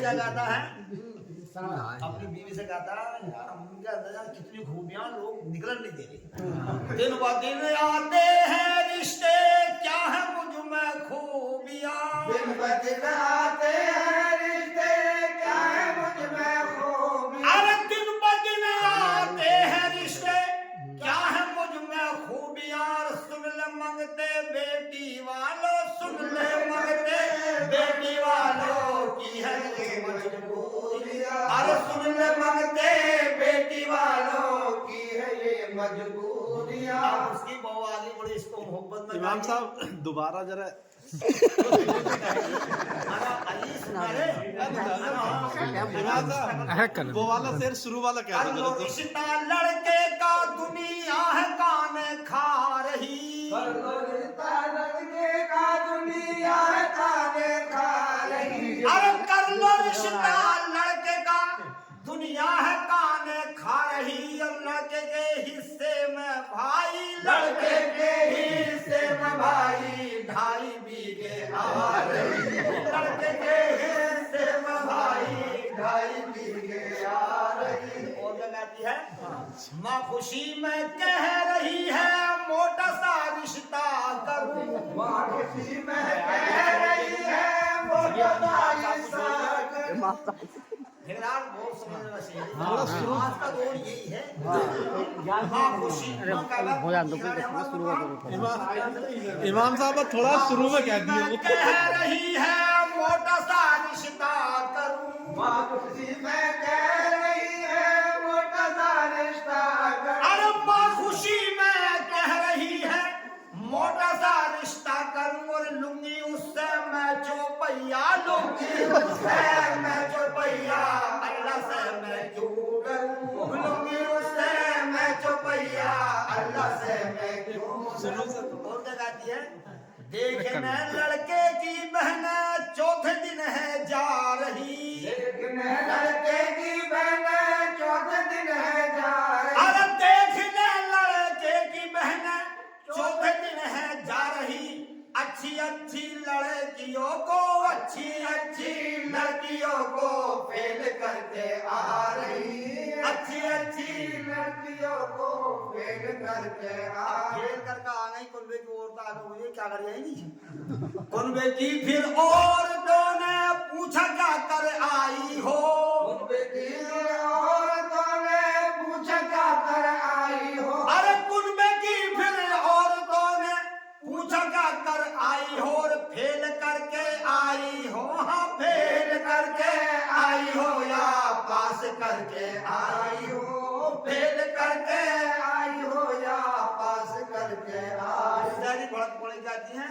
क्या कहता है, अपनी बीवी से कहता है यार उनके अंदर यार कितनी खूबियां लोग निकलने नहीं दे रही। दिन ब दिन आते हैं रिश्ते क्या है मुझ में खूबियां, दिन ब दिन आते हैं रिश्ते क्या है मुझ में खूबियां। अरे दिन ब दिन आते हैं रिश्ते क्या है मुझ में खूबियां। सुन ले मंगते बेटी वालों, सुन ले मंगते बेटी वालों की है ये मजबूरियां। अरे सुन ले मंगते बेटी वालों की है ये मजबूरियां। अब उसकी बहू आगे बड़ी इसको मोहब्बत में इमाम साहब दोबारा जरा इमाम साहब वो वाला शेर शुरू वाला क्या था जरा तो। रिश्ता लड़के का दुनिया है काने खा रही, रिश्ता लड़के का दुनिया है काने खा रही। अरे कर लो रिश्ता लड़के का दुनिया है काने खा रही। और लड़के के हिस्से में भाई, लड़के के हिस्से में भाई 2.5 बीघे आ रही। लड़के के हिस्से में भाई 2.5 बीघे आ रही। और क्या कहती है, माँ खुशी में कह रही है मोटा सा रिश्ता करूं। माँ खुशी में कह रही है मोटा सा रिश्ता करूं। फिलहाल बहुत समझना चाहिए, आज का दौर यही है। माँ खुशी इमाम साहब थोड़ा शुरू में कह दिए वो। कह रही है मोटा सा रिश्ता करूं। माँ खुशी में कह रही है मोटा सा रिश्ता करूं। अरे माँ खुशी में कह रही है मोटा सा रिश्ता करूं। और लूंगी उससे मैं चौपैया, लूंगी उससे मैं चौपैया, अल्लाह से मैं क्यों डरूं। लूंगी उससे मैं चौपैया, अल्लाह से मैं क्यों डरूं। और क्या गाती है, देखना लड़के की बहन चौथे दिन है जा रही। लेकिन लड़के की बहन चौथे दिन है जा रही। अरे देखने लड़के की बहन चौथे दिन है जा रही। अच्छी अच्छी लड़कियों को, अच्छी अच्छी लड़कियों को फेल करके आ रही। अच्छी अच्छी लड़कियों को फेल करके आ फेल करके आ गई। कुनबे की औरत आ गई, मुझे क्या कर जाएगी। कुनबे की फिर औरतों ने पूछा क्या कर आई हो। बेटी औरतों ने पूछा क्या कर आई हो। अरे कुनबे की फिर औरतों ने पूछा क्या कर आई हो। और फेल करके आई हो, हाँ फेल करके आई हो या पास करके आई हो। फेल करके आई हो या पास करके आई। सारी भड़क पड़ी जाती है।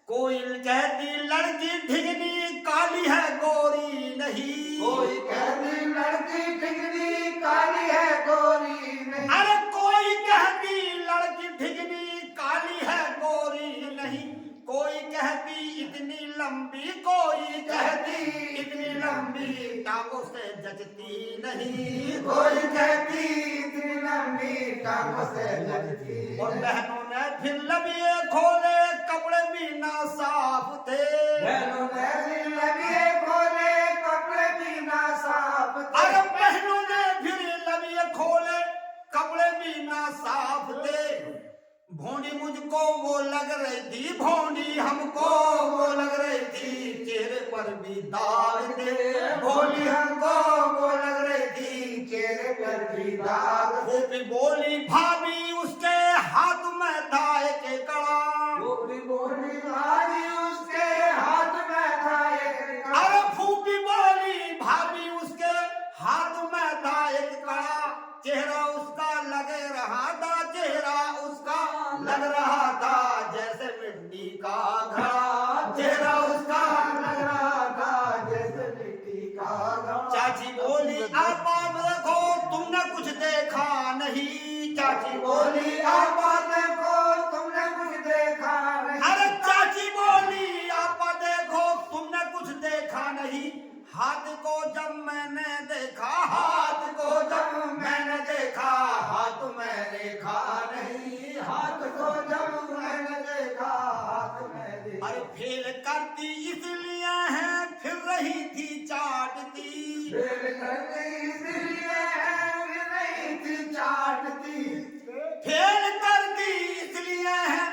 कोयल कहती लड़की ढिगनी काली है गोरी नहीं। कोई कहती लड़की ठिकरी काली है गोरी नहीं। अरे कोई कहती लड़की ढिगनी काली है गोरी नहीं। कोई कहती इतनी लंबी, कोई कहती इतनी लंबी टांगों से जचती नहीं। कोई कहती इतनी लंबी टांगों से जचती। और बहनों ने फिर लबिए खोले कपड़े भी ना साफ थे। बहनों ने भी लबिए खोले कपड़े भी ना साफ थे। अरे बहनों ने फिर लबिए खोले कपड़े भी ना साफ थे। भोंडी मुझको वो लग रही थी, भोंडी हमको वो लग रही थी। चेहरे पर भी दाग थे, भोली हमको वो लग रही थी। चेहरे पर भी दाग। फूफी बोली भाभी उसके हाथ में था एक कड़ा। फूफी बोली भाभी उसके हाथ में था एक कड़ा। अरे फूफी बोली भाभी उसके हाथ में था एक कड़ा। चेहरा उसका लगे रहा था, चेहरा उसका लग रहा था जैसे मिट्टी का घड़ा। चेहरा उसका लग रहा था जैसे मिट्टी का घड़ा। चाची बोली आपा देखो तुमने कुछ देखा नहीं। चाची बोली आपा देखो तुमने कुछ देखा नहीं। अरे चाची बोली आपा देखो तुमने कुछ देखा नहीं। हाथ को जब मैंने देखा, हाथ को जब मैंने देखा, हाथ में रेखा नहीं। हाथ को जब मैंने देखा हाथ में गई इसलिए फिर नहीं थी चाटती। फेल कर दी इसलिए है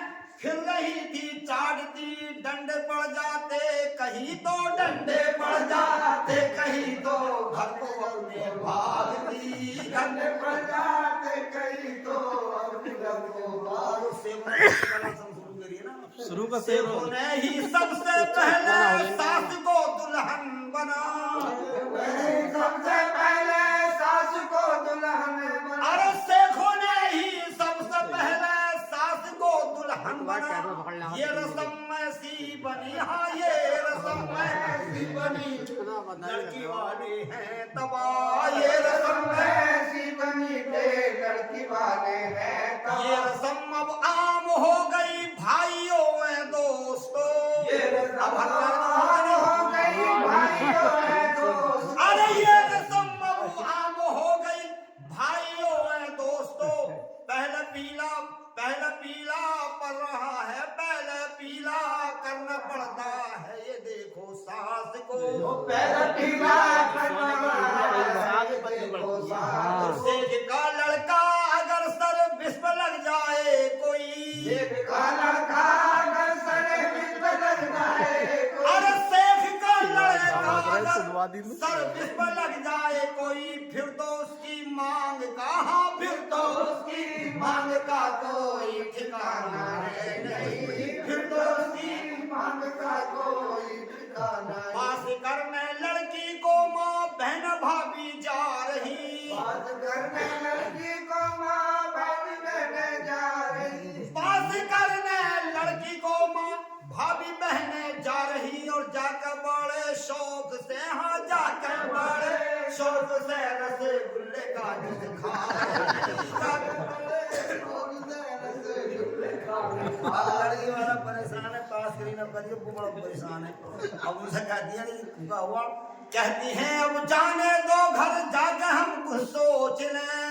फिर रही थी चाटती। डंडे पड़ जाते कहीं तो डंडे पड़ जाते कहीं तो घर को अपने भागती। डंडे पड़ जाते कहीं तो अपने घर को और उससे शुरू करिए ना। शुरू का शेर हो। ने ही सबसे पहले सास को दुल्हन बना। सबसे पहले सास को दुल्हन बना। अरे शेखों ने ही सबसे पहले सास को दुल्हन बना। ये रस्म ऐसी बनी, हाँ ये रस्म ऐसी बनी, लड़की वाले हैं तबाह। ये रस्म ऐसी बनी थे लड़की वाले हैं ये रस्म अब आम हो गई भाइयों में दोस्तों। ये रस्म आम हो गई भाइयों में दोस्तों। अरे ये रस्म अब आम हो गई भाइयों में दोस्तों। पहले पीला पड़ रहा है, पहले पीला करना पड़ता है। ये देखो सास को पहले पीला करना पड़ता है। सेठ का लड़का अगर सर्विस पे लग जाए कोई, काला का अगर सर्विस पे लग जाए कोई। अरे सेठ का लड़का अगर सर्विस पे लग जाए कोई, फिर तो उसकी मांग कहाँ, फिर तो उसकी मांग का कोई ठिकाना है नहीं। फिर तो उसकी मांग का कोई ठिकाना नहीं। पास करने लड़की को माँ बहन भाभी जा रही। बात करने लड़की को माँ भाभी बहने जा रही। पास करने लड़की को माँ भाभी बहने जा रही। और जाकर बड़े शौक से, हाँ जाकर बड़े शौक से रसगुल्ले का दूध खा रही। लड़की वाला परेशान है, पास करी न करिए, वो बड़ा परेशान है। अब उनसे कहती है नहीं हुआ, कहती है अब जाने दो घर जाके हम कुछ सोच लें।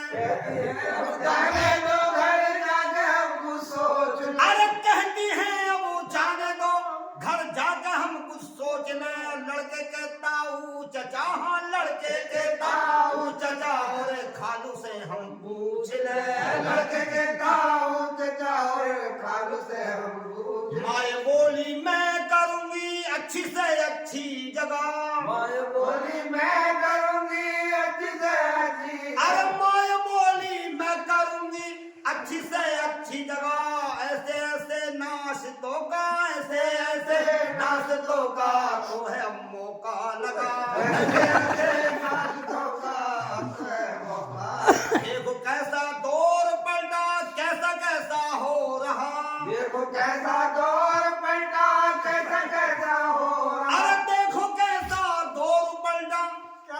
जाने दो घर जाके हम सोच लें। अरे कहती है अब जाने दो घर जाके हम कुछ सोच लें। लड़के कहता हूँ चचा, हाँ लड़के कहता हूँ चचा, और खालू से हम पूछ लें। लड़के कहता हूँ चचा और खालू से हम पूछ लें। माए बोली मैं करूँगी अच्छी से अच्छी जगह। माए बोली मैं करूँगी अच्छी से अच्छी। अरे माए बोली मैं करूँगी अच्छी से अच्छी जगह। ऐसे ऐसे नाश्तों का, ऐसे ऐसे नाश्तों का तो है मौका लगा। ऐसे ऐसे नाश्तों का अब है मौका। देखो कैसा दौर पलटा, कैसा कैसा हो रहा। देखो कैसा दौर पलटा, कैसा कैसा हो रहा। अरे देखो कैसा दौर पलटा,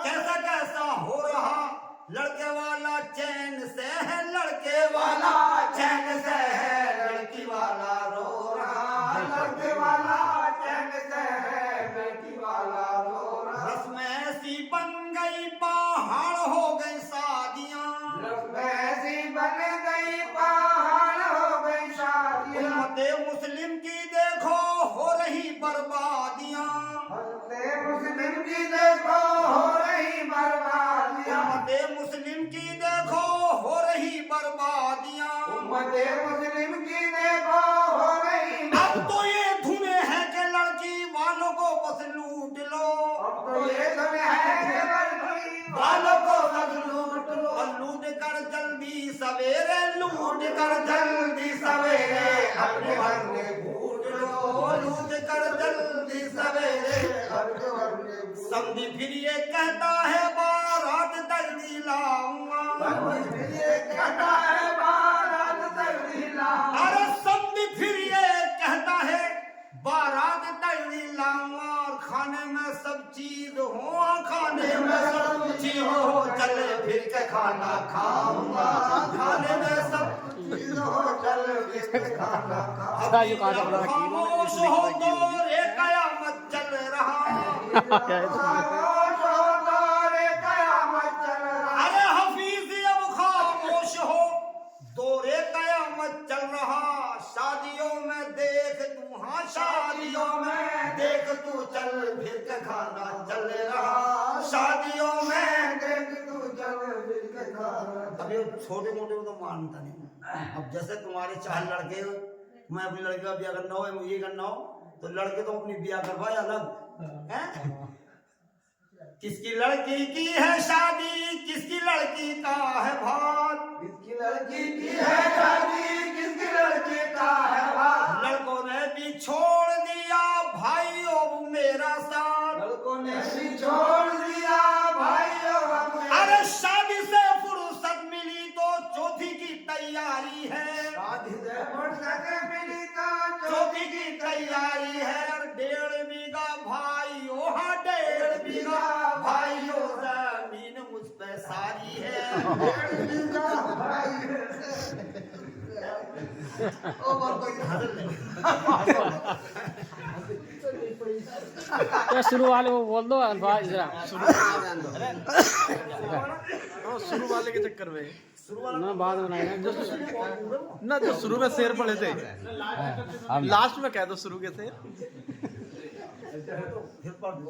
कैसा कैसा हो रहा। लड़के वाला चैन से है, लड़के वाला चैन से है, लड़की वाला रो रहा। लड़के वाला चैन से है, लड़की वाला रो रहा। रस्म ऐसी बन गई पहाड़ हो गई शादियाँ। रस्म ऐसी बन गई पहाड़ हो गई शादियाँ। उम्मते मुस्लिम की देखो हो रही बर्बादियाँ। उम्मते मुस्लिम की देखो हो रही बर्बादियाँ। उम्मते मुस्लिम की देखो हो रही बर्बादियाँ। उम्मते मुस्लिम की देखो हो रही। अब तो ये धुने हैं कि लड़की वालों को बस लूट लो। अब तो ये समय है कि लड़की वालों को बस लूट लो। और लूट कर जल्दी सवेरे, लूट कर जल्दी सवेरे अपने घर में भूट लो। लूट कर जल्दी सवेरे समझी फिर ये कहता है बारात जल्दी लाऊंगा। ये कहता है बारात जल्दी लाऊंगा। अरे समझी फिर ये कहता है बारात जल्दी लाऊंगा। और खाने में सब चीज हो, खाने में सब चीज हो, चले फिर के खाना खाऊंगा। खाने में सब चीज हो, चल फिर के खाना खाऊंगा। खामोश हो तो रे कयामत चल रहा। खामोश हो तो रे कयामत चल रहा। अरे हफीज अब खामोश हो, दौरे कयामत चल रहा। शादियों में देख तू, हाँ शादियों में देख तू, चल फिर के खाना चल रहा। शादियों में देख अभी छोटे मोटे को तो मानता नहीं। अब जैसे तुम्हारे 4 लड़के हो, मैं अपनी लड़की का ब्याह करना हो, मुझे करना हो, तो लड़के तो अपनी ब्याह करवाए अलग हैं। किसकी लड़की की है शादी, किसकी लड़की का है भात, किसकी लड़की की है शादी, किसकी लड़की का है भात। लड़कों ने भी छोड़ दिया भाइयों मेरा साथ, लड़कों ने भी छोड़ दिया भाइयों मेरा। अरे शादी से फुर्सत मिली तो चौथी की तैयारी है, शादी से फुर्सत मिली तो चौथी की तैयारी है। 1.5 बीघा भाइयों, हाँ 1.5 बीघा भाइयों जमीन मुझ पे सारी है। ओ बार कोई हाजिर नहीं। तो शुरू वाले वो बोल दो अल्फाज जरा। शुरू वाले के चक्कर में ना बाद में नहीं ना, जो शुरू में शेर पड़े थे लास्ट में कह दो शुरू के शेर। फिर पढ़ दो।